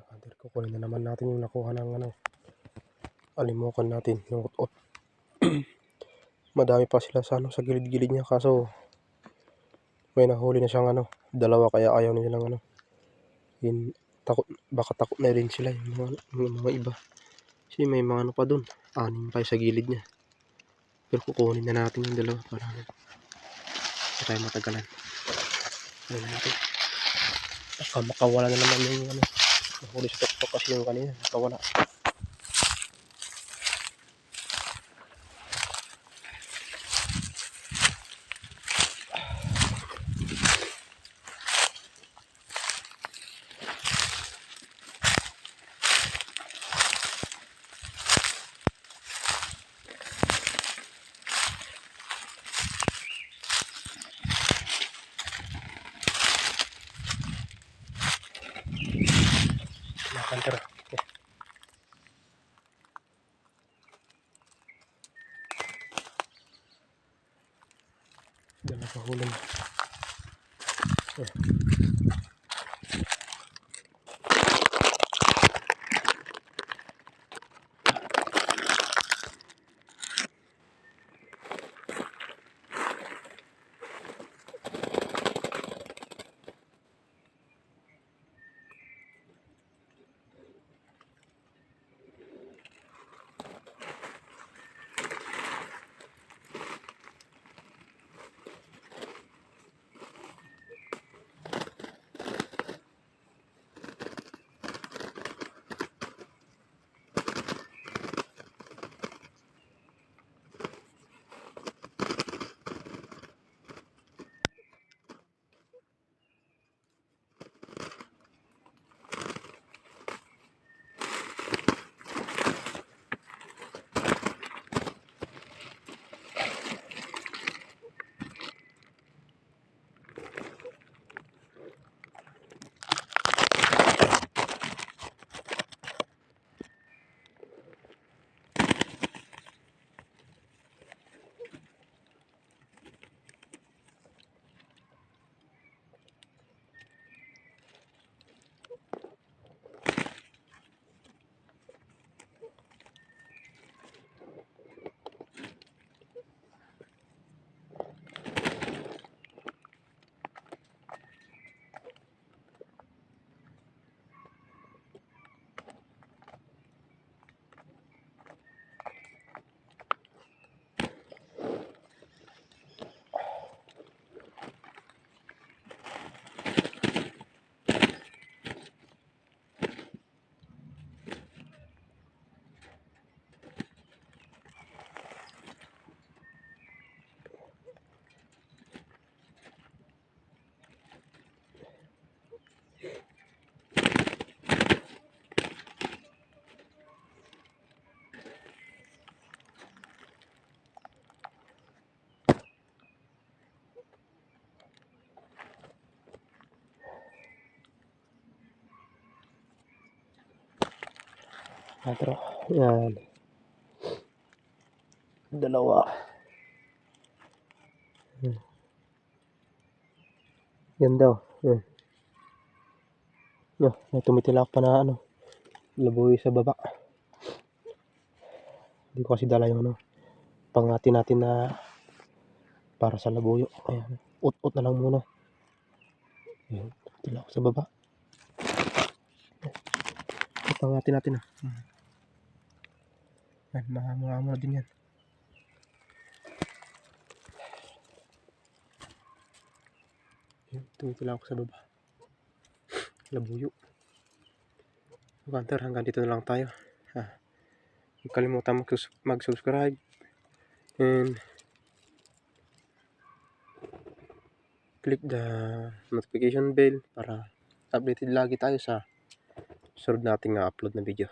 Hunter, kukunin na naman natin yung nakuha ng alimukan natin, yung ut-ut. Madami pa sila sa gilid-gilid niya, kaso may nahuli na siyang dalawa, kaya ayaw na nilang baka takot na rin sila yung mga iba. Kasi may mga pa dun, 6 pa sa gilid niya. Pero kukunin na natin yung dalawa para hindi tayo matagalan. Ayun natin. Baka makawala na naman yung nahuli sa tuktok, kasi yung kanina nakawala. Hunter. Okay. Dala pa hulong. Hunter. Yan. Dalawa. Ganda. May tumitilak pa na labuyo sa baba. Hindi ko kasi dala yung pangati natin na para sa labuyo. Ayan. Ut-ut na lang muna. Ayan. Tumitilak sa baba. Pangati natin Ayan. Mahamo din yan. Ayan. Tumitilak sa baba. Labuyo. Hunter, hanggang dito na lang tayo. Huwag kalimutan mag-subscribe and click the notification bell para updated lagi tayo sa sunod nating upload na video.